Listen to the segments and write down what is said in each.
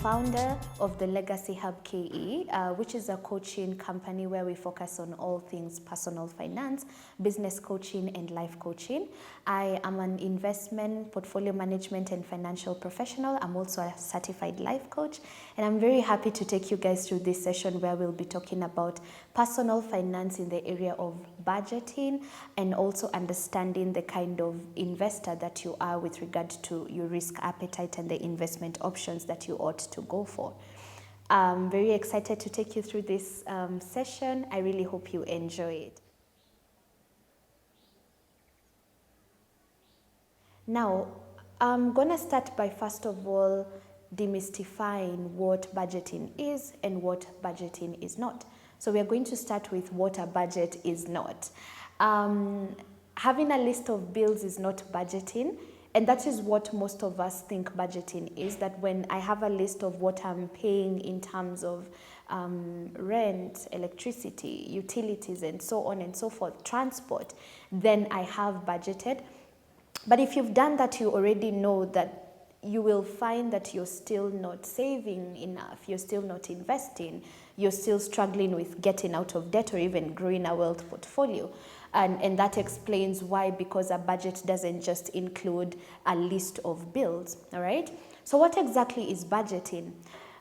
founder of the Legacy Hub KE, which is a coaching company where we focus on all things personal finance, business coaching, and life coaching. I am an investment, portfolio management, and financial professional. I'm also a certified life coach, and I'm very happy to take you guys through this session where we'll be talking about personal finance in the area of budgeting and also understanding the kind of investor that you are with regard to your risk appetite and the investment options that you ought to go for. I'm very excited to take you through this session. I really hope you enjoy it. Now, I'm going to start by first of all demystifying what budgeting is and what budgeting is not. So we are going to start with what a budget is not. Having a list of bills is not budgeting, and that is what most of us think budgeting is, that when I have a list of what I'm paying in terms of rent, electricity, utilities, and so on and so forth, transport, then I have budgeted. But if you've done that, you already know that you will find that you're still not saving enough, you're still not investing, you're still struggling with getting out of debt or even growing a wealth portfolio. And that explains why, because a budget doesn't just include a list of bills, all right? So what exactly is budgeting?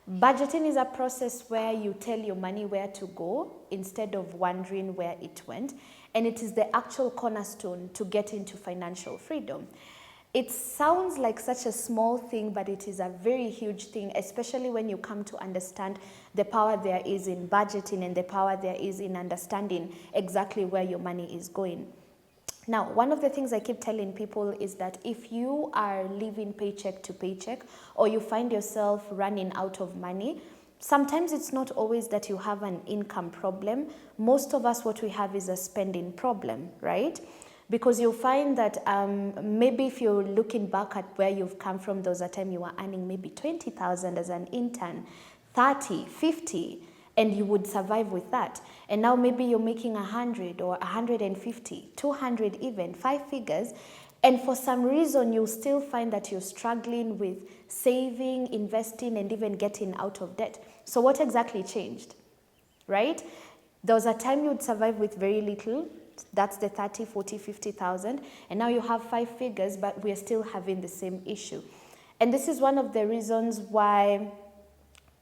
Budgeting is a process where you tell your money where to go instead of wondering where it went. And it is the actual cornerstone to get into financial freedom. It sounds like such a small thing, but it is a very huge thing, especially when you come to understand the power there is in budgeting and the power there is in understanding exactly where your money is going. Now, one of the things I keep telling people is that if you are living paycheck to paycheck, or you find yourself running out of money, sometimes it's not always that you have an income problem. Most of us, what we have is a spending problem, right? Because you'll find that maybe if you're looking back at where you've come from, there was a time you were earning maybe 20,000 as an intern, 30, 50, and you would survive with that. And now maybe you're making 100 or 150, 200 even, 5 figures. And for some reason, you'll still find that you're struggling with saving, investing, and even getting out of debt. So what exactly changed, right? There was a time you'd survive with very little. That's the 30, 40, 50,000. And now you have 5 figures, but we're still having the same issue. And this is one of the reasons why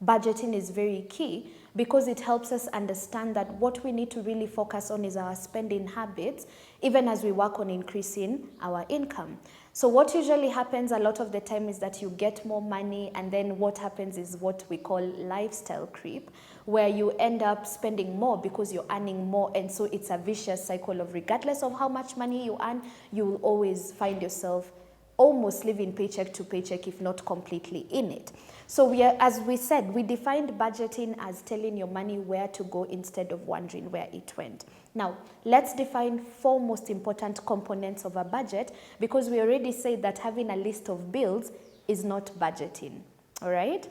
budgeting is very key, because it helps us understand that what we need to really focus on is our spending habits, even as we work on increasing our income. So what usually happens a lot of the time is that you get more money, and then what happens is what we call lifestyle creep, where you end up spending more because you're earning more. And so it's a vicious cycle of, regardless of how much money you earn, you will always find yourself almost living paycheck to paycheck, if not completely in it. So we are, as we said, we defined budgeting as telling your money where to go instead of wondering where it went. Now, let's define 4 most important components of a budget, because we already said that having a list of bills is not budgeting, all right?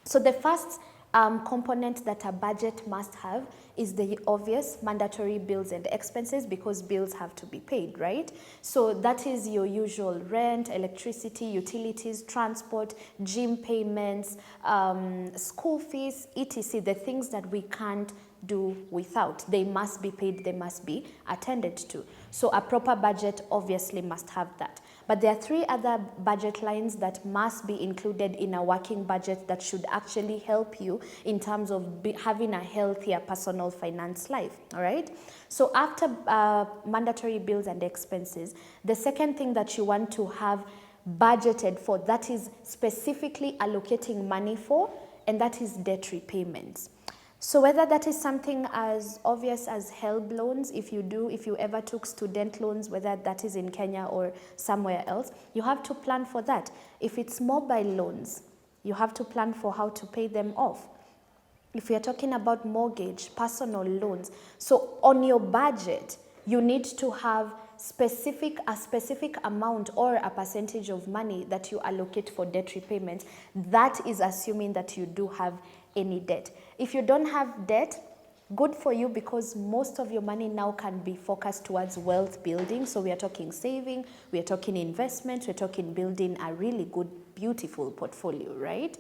So the first component that a budget must have is the obvious mandatory bills and expenses, because bills have to be paid, right? So that is your usual rent, electricity, utilities, transport, gym payments, school fees, etc. The things that we can't do without. They must be paid, they must be attended to. So a proper budget obviously must have that. But there are 3 other budget lines that must be included in a working budget that should actually help you in terms of having a healthier personal finance life, all right? So after mandatory bills and expenses, the second thing that you want to have budgeted for, that is specifically allocating money for, and that is debt repayments. So whether that is something as obvious as HELB loans, if you ever took student loans, whether that is in Kenya or somewhere else, you have to plan for that. If it's mobile loans, you have to plan for how to pay them off. If you're talking about mortgage, personal loans, so on your budget, you need to have a specific amount or a percentage of money that you allocate for debt repayment. That is assuming that you do have any debt. If you don't have debt, good for you, because most of your money now can be focused towards wealth building. So we are talking saving, we are talking investment, we're talking building a really good, beautiful portfolio, right?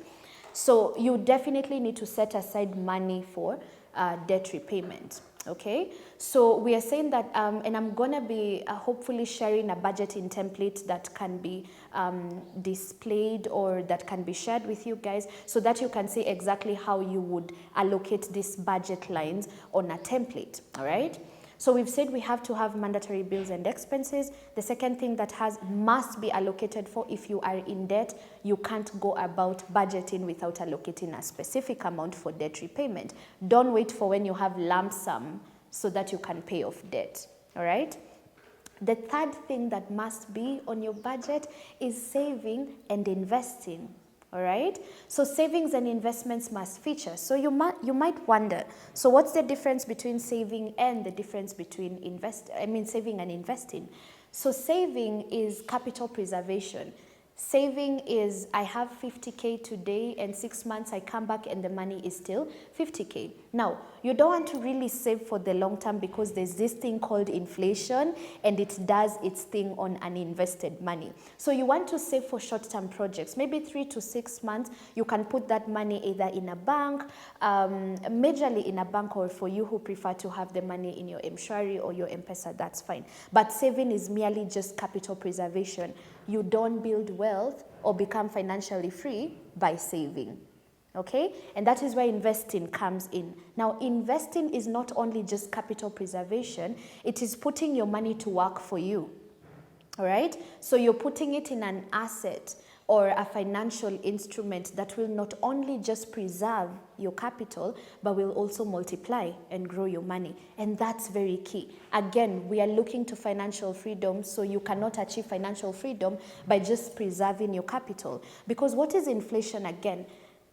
So you definitely need to set aside money for debt repayment. Okay, so we are saying that, and I'm gonna be hopefully sharing a budgeting template that can be displayed or that can be shared with you guys, so that you can see exactly how you would allocate these budget lines on a template. All right. So we've said we have to have mandatory bills and expenses. The second thing that must be allocated for, if you are in debt, you can't go about budgeting without allocating a specific amount for debt repayment. Don't wait for when you have lump sum so that you can pay off debt, all right? The third thing that must be on your budget is saving and investing. All right, so savings and investments must feature. So you might wonder, so what's the difference between saving and the difference between saving and investing? So saving is capital preservation. Saving is, I have 50K today, and 6 months I come back and the money is still 50K. Now, you don't want to really save for the long term, because there's this thing called inflation, and it does its thing on uninvested money. So you want to save for short-term projects, maybe 3 to 6 months. You can put that money either in a bank, majorly in a bank, or for you who prefer to have the money in your M-Shwari or your M-Pesa, that's fine. But saving is merely just capital preservation. You don't build wealth or become financially free by saving. Okay? And that is where investing comes in. Now, investing is not only just capital preservation, it is putting your money to work for you. All right? So you're putting it in an asset or a financial instrument that will not only just preserve your capital, but will also multiply and grow your money. And that's very key. Again, we are looking to financial freedom, so you cannot achieve financial freedom by just preserving your capital. Because what is inflation again?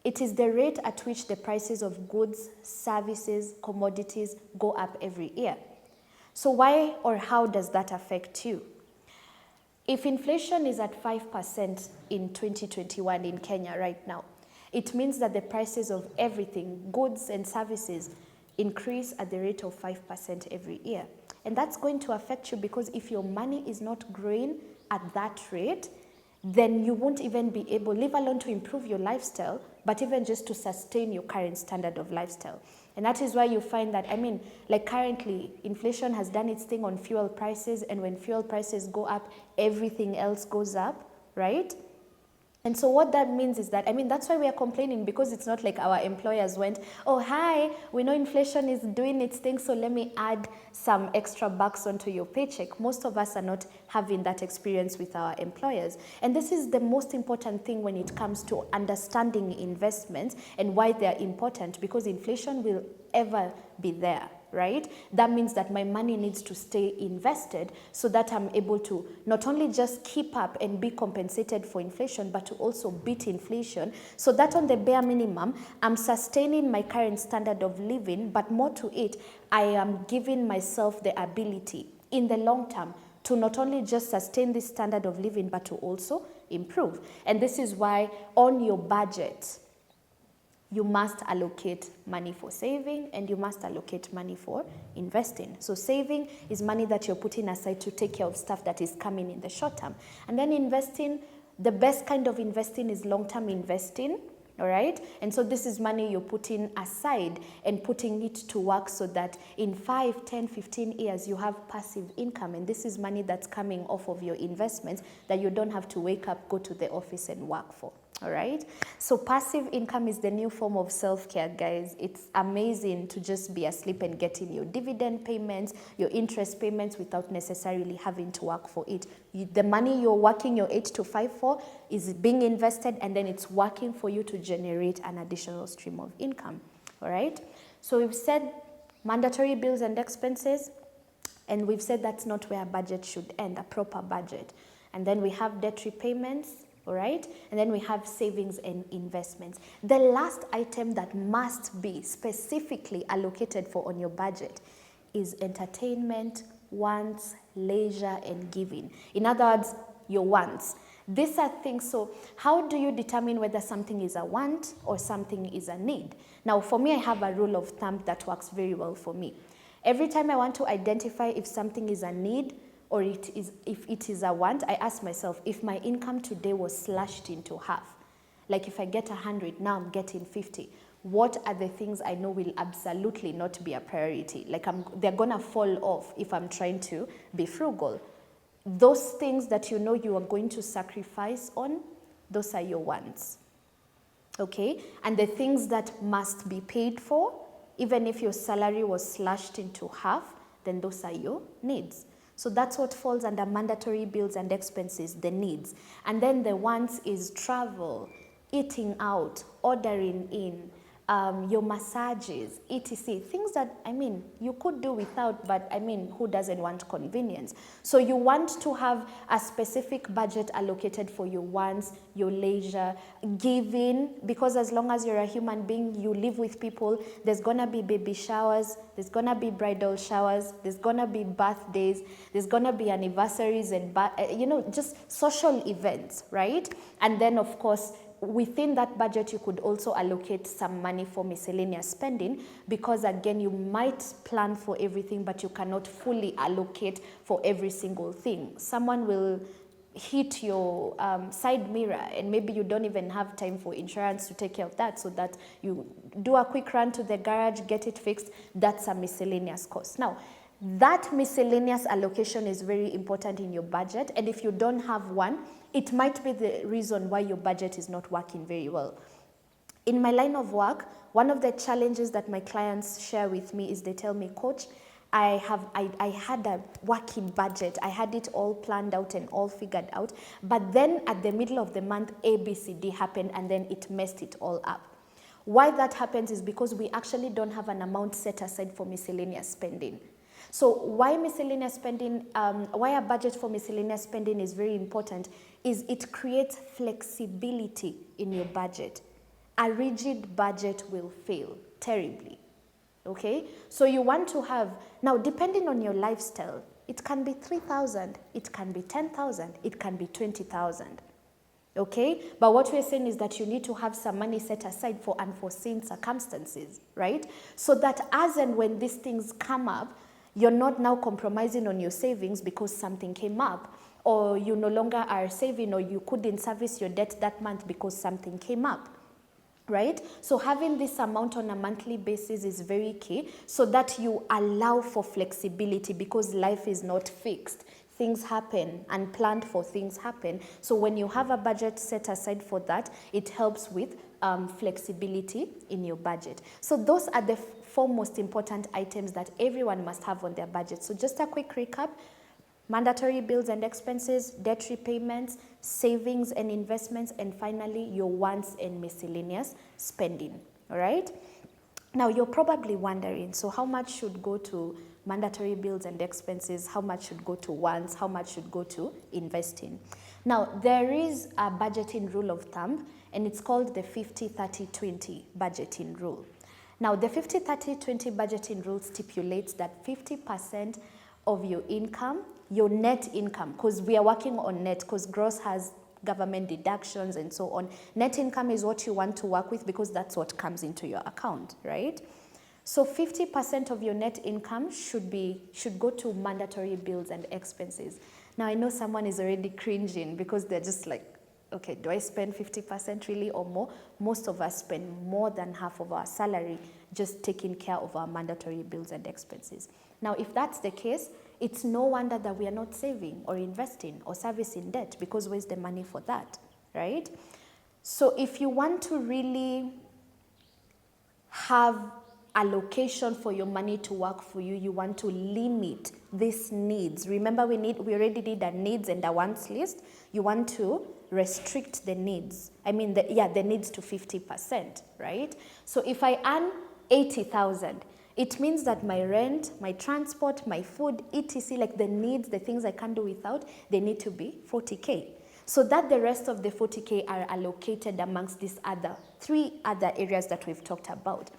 It is the rate at which the prices of goods, services, commodities go up every year. So why or how does that affect you? If inflation is at 5% in 2021 in Kenya right now, it means that the prices of everything, goods and services, increase at the rate of 5% every year. And that's going to affect you, because if your money is not growing at that rate, then you won't even be able, leave alone to improve your lifestyle, but even just to sustain your current standard of lifestyle. And that is why you find that, like currently, inflation has done its thing on fuel prices, and when fuel prices go up, everything else goes up, right? And so what that means is that, that's why we are complaining, because it's not like our employers went, oh, hi, we know inflation is doing its thing, so let me add some extra bucks onto your paycheck. Most of us are not having that experience with our employers. And this is the most important thing when it comes to understanding investments and why they're important, because inflation will ever be there. Right? That means that my money needs to stay invested so that I'm able to not only just keep up and be compensated for inflation, but to also beat inflation, so that on the bare minimum, I'm sustaining my current standard of living, but more to it, I am giving myself the ability in the long term to not only just sustain this standard of living, but to also improve. And this is why on your budget, you must allocate money for saving, and you must allocate money for investing. So saving is money that you're putting aside to take care of stuff that is coming in the short term. And then investing, the best kind of investing is long-term investing, all right? And so this is money you're putting aside and putting it to work, so that in 5, 10, 15 years, you have passive income. And this is money that's coming off of your investments that you don't have to wake up, go to the office and work for. All right, so passive income is the new form of self-care, guys. It's amazing to just be asleep and getting your dividend payments, your interest payments, without necessarily having to work for it. The money you're working your 8 to 5 for is being invested, and then it's working for you to generate an additional stream of income. All right, so we've said mandatory bills and expenses, and we've said that's not where a budget should end, a proper budget. And then we have debt repayments. All right, and then we have savings and investments. The last item that must be specifically allocated for on your budget is entertainment, wants, leisure, and giving. In other words, your wants. These are things, so how do you determine whether something is a want or something is a need? Now, for me, I have a rule of thumb that works very well for me. Every time I want to identify if something is a need, or if it is a want, I ask myself, if my income today was slashed into half, Like if I get 100, now I'm getting 50. What are the things I know will absolutely not be a priority? Like they're gonna fall off if I'm trying to be frugal. Those things that you know you are going to sacrifice on, those are your wants. Okay? And the things that must be paid for, even if your salary was slashed into half, then those are your needs. So that's what falls under mandatory bills and expenses, the needs. And then the wants is travel, eating out, ordering in, your massages, etc. Things that, I mean, you could do without, but I mean, who doesn't want convenience? So you want to have a specific budget allocated for your wants, your leisure, giving, because as long as you're a human being, you live with people, there's gonna be baby showers, there's gonna be bridal showers, there's gonna be birthdays, there's gonna be anniversaries and, just social events, right? And then of course, within that budget, you could also allocate some money for miscellaneous spending, because again, you might plan for everything, but you cannot fully allocate for every single thing. Someone will hit your side mirror, and maybe you don't even have time for insurance to take care of that, so that you do a quick run to the garage, get it fixed. That's a miscellaneous cost. Now, that miscellaneous allocation is very important in your budget, and if you don't have one, it might be the reason why your budget is not working very well. In my line of work, one of the challenges that my clients share with me is they tell me, Coach, I had a working budget. I had it all planned out and all figured out. But then at the middle of the month, ABCD happened, and then it messed it all up. Why that happens is because we actually don't have an amount set aside for miscellaneous spending. So why miscellaneous spending, why a budget for miscellaneous spending is very important is it creates flexibility in your budget. A rigid budget will fail terribly, okay? So you want to have, now depending on your lifestyle, it can be 3,000, it can be 10,000, it can be 20,000. Okay, but what we're saying is that you need to have some money set aside for unforeseen circumstances, right? So that as and when these things come up, you're not now compromising on your savings because something came up, or you no longer are saving, or you couldn't service your debt that month because something came up, right? So having this amount on a monthly basis is very key, so that you allow for flexibility, because life is not fixed. Things happen, and planned for things happen. So when you have a budget set aside for that, it helps with flexibility in your budget. So those are the four most important items that everyone must have on their budget. So just a quick recap: mandatory bills and expenses, debt repayments, savings and investments, and finally your wants and miscellaneous spending. All right? Now you're probably wondering, so how much should go to mandatory bills and expenses, how much should go to wants, how much should go to investing? Now there is a budgeting rule of thumb, and it's called the 50-30-20 budgeting rule. Now the 50-30-20 budgeting rule stipulates that 50% of your income, your net income, because we are working on net, because gross has government deductions and so on. Net income is what you want to work with, because that's what comes into your account, right? So 50% of your net income should go to mandatory bills and expenses. Now I know someone is already cringing, because they're just like, okay, do I spend 50% really or more? Most of us spend more than half of our salary just taking care of our mandatory bills and expenses. Now, if that's the case, it's no wonder that we are not saving or investing or servicing debt, because where's the money for that, right? So if you want to really have allocation for your money to work for you, you want to limit these needs. Remember, we already did a needs and a wants list. You want to restrict the needs. I mean, the needs to 50%, right? So if I earn 80,000, it means that my rent, my transport, my food, etc., like the needs, the things I can't do without, they need to be 40K. So that the rest of the 40K are allocated amongst these three other areas that we've talked about.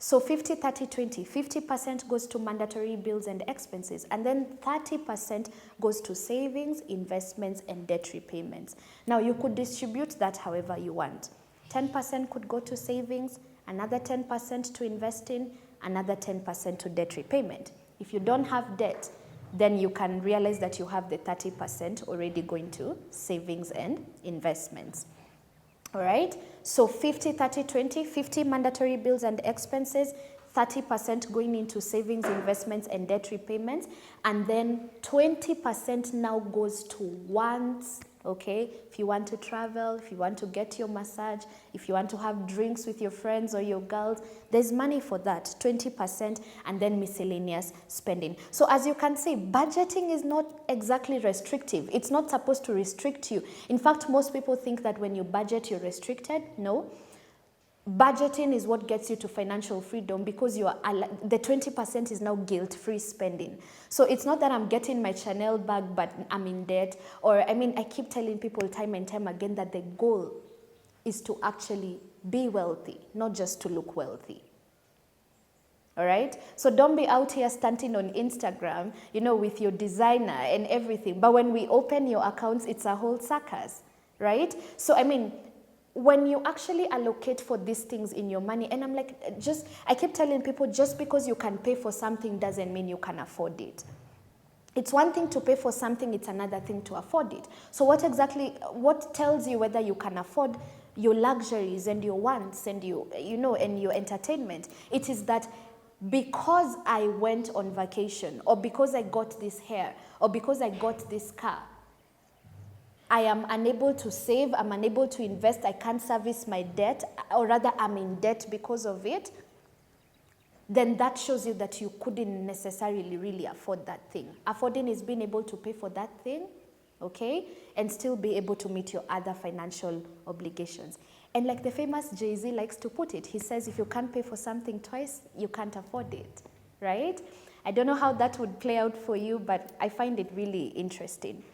So 50-30-20, 50% goes to mandatory bills and expenses, and then 30% goes to savings, investments, and debt repayments. Now you could distribute that however you want. 10% could go to savings, another 10% to investing, another 10% to debt repayment. If you don't have debt, then you can realize that you have the 30% already going to savings and investments. All right, so 50, 30, 20, 50 mandatory bills and expenses, 30% going into savings, investments, and debt repayments, and then 20% now goes to wants, okay? If you want to travel, if you want to get your massage, if you want to have drinks with your friends or your girls, there's money for that, 20%, and then miscellaneous spending. So as you can see, budgeting is not exactly restrictive. It's not supposed to restrict you. In fact, most people think that when you budget, you're restricted. No. Budgeting is what gets you to financial freedom, because you are the 20% is now guilt-free spending. So it's not that I'm getting my Chanel bag but I'm in debt, or I keep telling people time and time again that the goal is to actually be wealthy, not just to look wealthy. All right, so don't be out here stunting on Instagram, with your designer and everything, but when we open your accounts, it's a whole circus, right? So when you actually allocate for these things in your money, and I keep telling people, just because you can pay for something doesn't mean you can afford it. It's one thing to pay for something, it's another thing to afford it. So what tells you whether you can afford your luxuries and your wants and and your entertainment? It is that because I went on vacation, or because I got this hair, or because I got this car, I am unable to save, I'm unable to invest, I can't service my debt, or rather I'm in debt because of it, then that shows you that you couldn't necessarily really afford that thing. Affording is being able to pay for that thing, okay, and still be able to meet your other financial obligations. And like the famous Jay-Z likes to put it, he says, if you can't pay for something twice, you can't afford it, right? I don't know how that would play out for you, but I find it really interesting.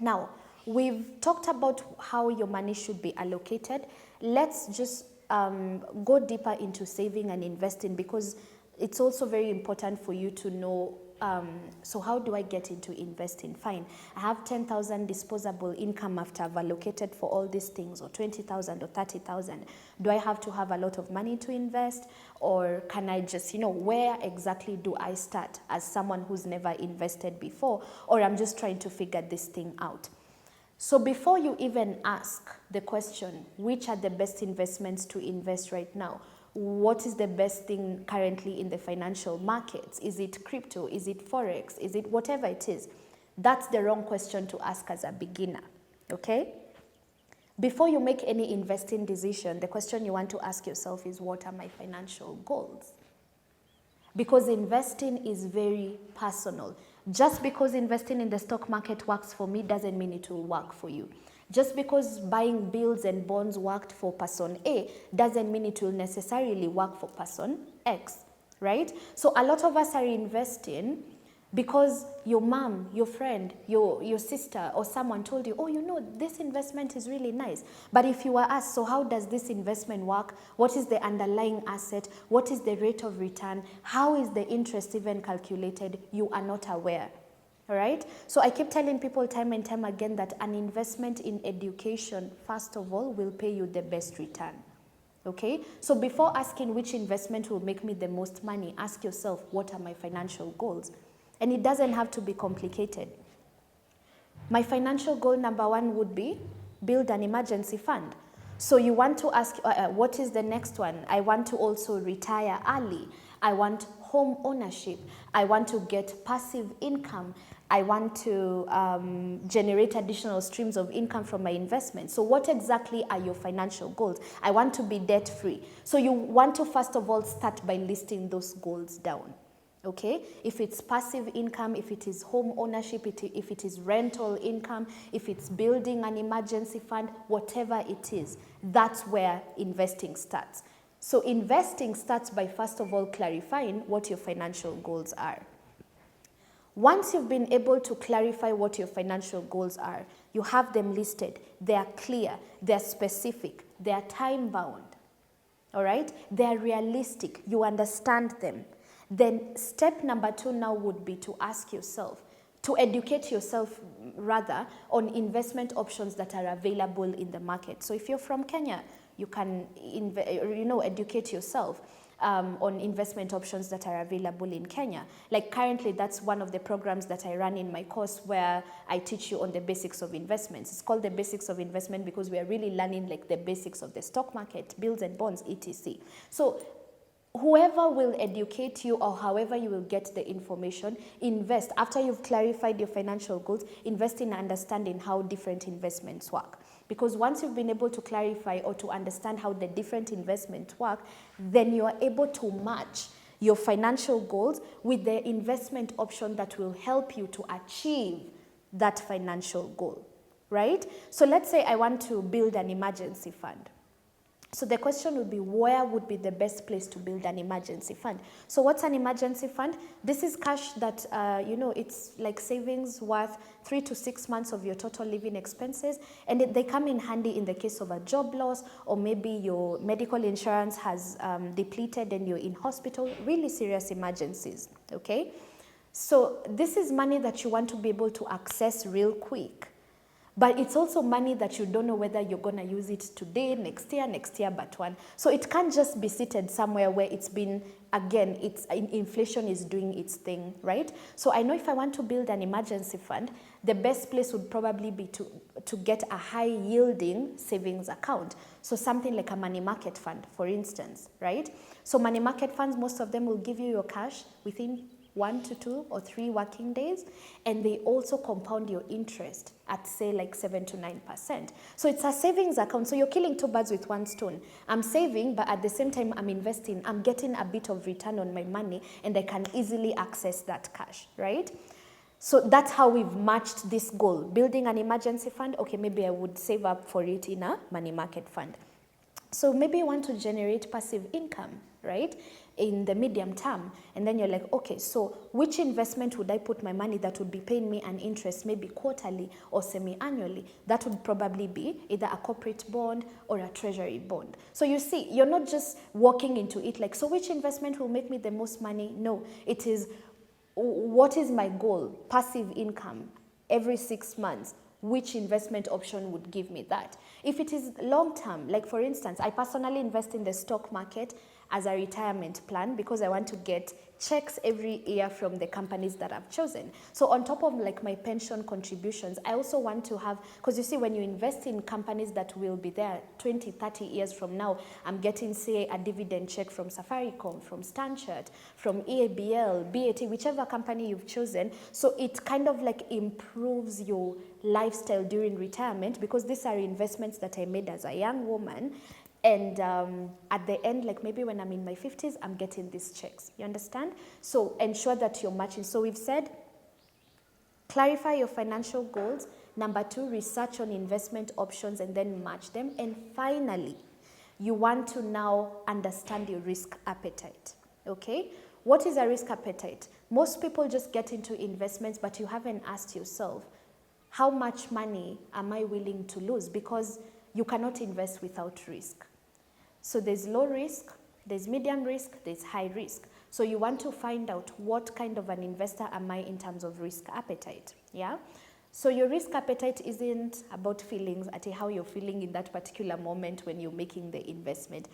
Now, we've talked about how your money should be allocated. Let's just go deeper into saving and investing, because it's also very important for you to know, so how do I get into investing? Fine, I have 10,000 disposable income after I've allocated for all these things, or 20,000 or 30,000. Do I have to have a lot of money to invest, or can I just, where exactly do I start as someone who's never invested before, or I'm just trying to figure this thing out? So before you even ask the question, which are the best investments to invest right now? What is the best thing currently in the financial markets? Is it crypto? Is it Forex? Is it whatever it is? That's the wrong question to ask as a beginner, okay? Before you make any investing decision, the question you want to ask yourself is, what are my financial goals? Because investing is very personal. Just because investing in the stock market works for me doesn't mean it will work for you. Just because buying bills and bonds worked for person A doesn't mean it will necessarily work for person X, right? So a lot of us are investing because your mom, your friend, your sister or someone told you, oh, this investment is really nice. But if you were asked, so how does this investment work? What is the underlying asset? What is the rate of return? How is the interest even calculated? You are not aware. All right? So I keep telling people time and time again that an investment in education, first of all, will pay you the best return. Okay? So before asking which investment will make me the most money, ask yourself, what are my financial goals? And it doesn't have to be complicated. My financial goal number one would be build an emergency fund. So you want to ask, what is the next one? I want to also retire early. I want home ownership. I want to get passive income. I want to generate additional streams of income from my investments. So what exactly are your financial goals? I want to be debt-free. So you want to first of all start by listing those goals down. Okay, if it's passive income, if it is home ownership, if it is rental income, if it's building an emergency fund, whatever it is, that's where investing starts. So investing starts by first of all clarifying what your financial goals are. Once you've been able to clarify what your financial goals are, you have them listed, they are clear, they're specific, they are time-bound, all right? They are realistic, you understand them. Then step number two now would be to ask yourself, to educate yourself rather on investment options that are available in the market. So if you're from Kenya, you can educate yourself. on investment options that are available in Kenya. Like currently, that's one of the programs that I run in my course where I teach you on the basics of investments. It's called the basics of investment because we are really learning like the basics of the stock market, bills and bonds, etc. So whoever will educate you or however you will get the information, invest. After you've clarified your financial goals, invest in understanding how different investments work. Because once you've been able to clarify or to understand how the different investments work, then you are able to match your financial goals with the investment option that will help you to achieve that financial goal, right? So let's say I want to build an emergency fund. So the question would be, where would be the best place to build an emergency fund? So what's an emergency fund? This is cash that, it's like savings worth 3 to 6 months of your total living expenses. And they come in handy in the case of a job loss, or maybe your medical insurance has depleted and you're in hospital, really serious emergencies, okay? So this is money that you want to be able to access real quick. But it's also money that you don't know whether you're going to use it today, next year, but one. So it can't just be seated somewhere where it's been, again, inflation is doing its thing, right? So I know if I want to build an emergency fund, the best place would probably be to get a high-yielding savings account. So something like a money market fund, for instance, right? So money market funds, most of them will give you your cash within 1 to 2 or 3 working days, and they also compound your interest at say like 7 to 9%. So it's a savings account. So you're killing 2 birds with 1 stone. I'm saving, but at the same time I'm investing. I'm getting a bit of return on my money, and I can easily access that cash, right? So that's how we've matched this goal. Building an emergency fund, okay, maybe I would save up for it in a money market fund. So maybe you want to generate passive income, right, in the medium term. And then you're like, okay, so which investment would I put my money that would be paying me an interest maybe quarterly or semi-annually? That would probably be either a corporate bond or a treasury bond. So you see, you're not just walking into it like, so which investment will make me the most money? No, it is, what is my goal? Passive income every 6 months. Which investment option would give me that? If it is long term, like for instance, I personally invest in the stock market as a retirement plan because I want to get checks every year from the companies that I've chosen. So on top of like my pension contributions, I also want to have, because you see when you invest in companies that will be there 20, 30 years from now, I'm getting say a dividend check from Safaricom, from Stanchart, from EABL, BAT, whichever company you've chosen. So it kind of like improves your lifestyle during retirement because these are investments that I made as a young woman. And at the end, like maybe when I'm in my 50s, I'm getting these checks. You understand? So ensure that you're matching. So we've said, clarify your financial goals. Number 2, research on investment options and then match them. And finally, you want to now understand your risk appetite. Okay? What is a risk appetite? Most people just get into investments, but you haven't asked yourself, how much money am I willing to lose? Because you cannot invest without risk. So there's low risk, there's medium risk, there's high risk. So you want to find out what kind of an investor am I in terms of risk appetite, yeah? So your risk appetite isn't about feelings, at how you're feeling in that particular moment when you're making the investment.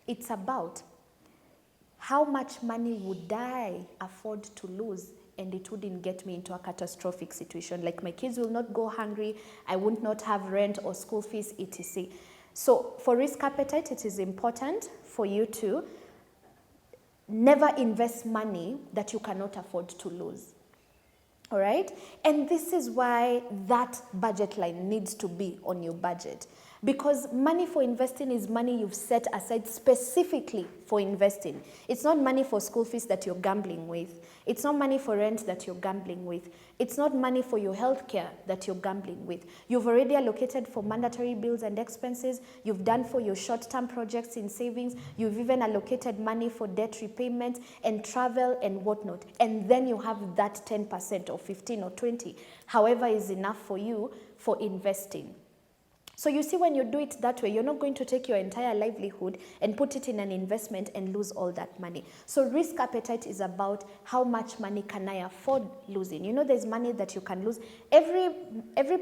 It's about how much money would I afford to lose and it wouldn't get me into a catastrophic situation. Like my kids will not go hungry, I would not have rent or school fees, etc. So for risk appetite, it is important for you to never invest money that you cannot afford to lose. All right? And this is why that budget line needs to be on your budget. Because money for investing is money you've set aside specifically for investing. It's not money for school fees that you're gambling with. It's not money for rent that you're gambling with. It's not money for your health care that you're gambling with. You've already allocated for mandatory bills and expenses. You've done for your short-term projects in savings. You've even allocated money for debt repayments and travel and whatnot. And then you have that 10% or 15 or 20, however is enough for you for investing. So you see, when you do it that way, you're not going to take your entire livelihood and put it in an investment and lose all that money. So risk appetite is about how much money can I afford losing. You know, there's money that you can lose. Every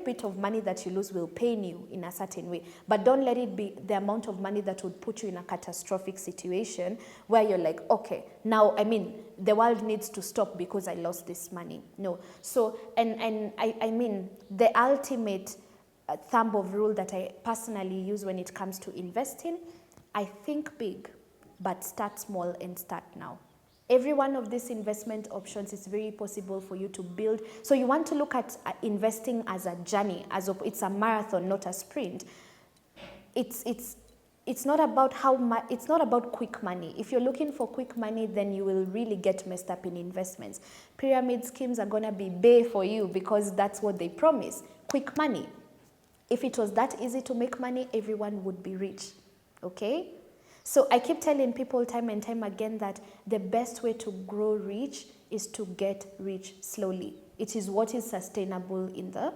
bit of money that you lose will pain you in a certain way. But don't let it be the amount of money that would put you in a catastrophic situation where you're like, okay, now, I mean, the world needs to stop because I lost this money. No. So, and I mean, the ultimate thumb of rule that I personally use when it comes to investing, I think big, but start small and start now. Every one of these investment options is very possible for you to build. So you want to look at investing as a journey, it's a marathon, not a sprint. It's not about it's not about quick money. If you're looking for quick money, then you will really get messed up in investments. Pyramid schemes are gonna be bay for you because that's what they promise, quick money. If it was that easy to make money, everyone would be rich, okay? So I keep telling people time and time again that the best way to grow rich is to get rich slowly. It is what is sustainable in the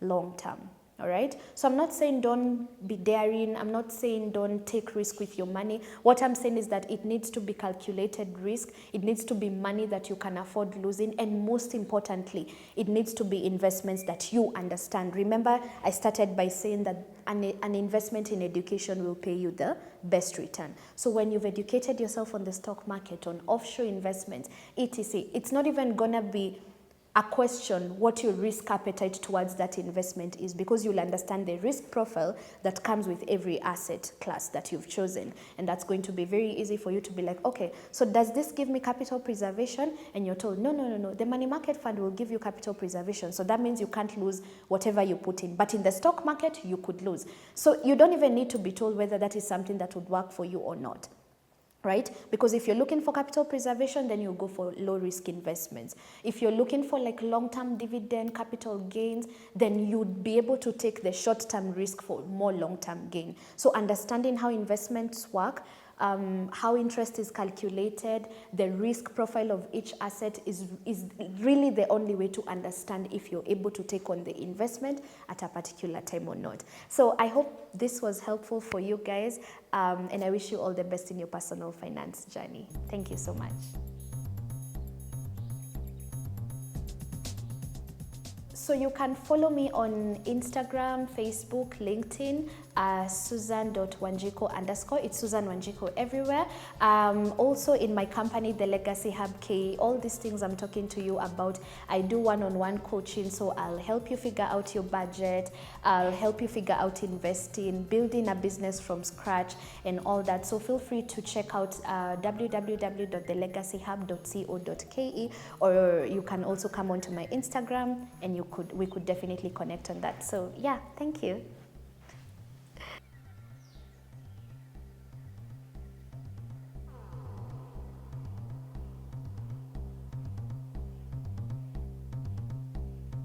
long term, all right? So I'm not saying don't be daring. I'm not saying don't take risk with your money. What I'm saying is that it needs to be calculated risk. It needs to be money that you can afford losing. And most importantly, it needs to be investments that you understand. Remember, I started by saying that an investment in education will pay you the best return. So when you've educated yourself on the stock market, on offshore investments, etc., it's not even gonna be a question what your risk appetite towards that investment is, because you'll understand the risk profile that comes with every asset class that you've chosen. And that's going to be very easy for you to be like, okay, so does this give me capital preservation? And you're told, no. The money market fund will give you capital preservation. So that means you can't lose whatever you put in. But in the stock market, you could lose. So you don't even need to be told whether that is something that would work for you or not. Right? Because if you're looking for capital preservation, then you'll go for low risk investments. If you're looking for like long-term dividend, capital gains, then you'd be able to take the short-term risk for more long-term gain. So understanding how investments work, how interest is calculated, the risk profile of each asset is really the only way to understand if you're able to take on the investment at a particular time or not. So I hope this was helpful for you guys, and I wish you all the best in your personal finance journey. Thank you so much. So you can follow me on Instagram, Facebook, LinkedIn, Susan.Wanjiku_. It's Susan Wanjiku everywhere. Also in my company, the Legacy Hub K, all these things I'm talking to you about, I do one-on-one coaching. So I'll help you figure out your budget. I'll help you figure out investing, building a business from scratch and all that. So feel free to check out www.thelegacyhub.co.ke, or you can also come onto my Instagram and we could definitely connect on that. So yeah, thank you.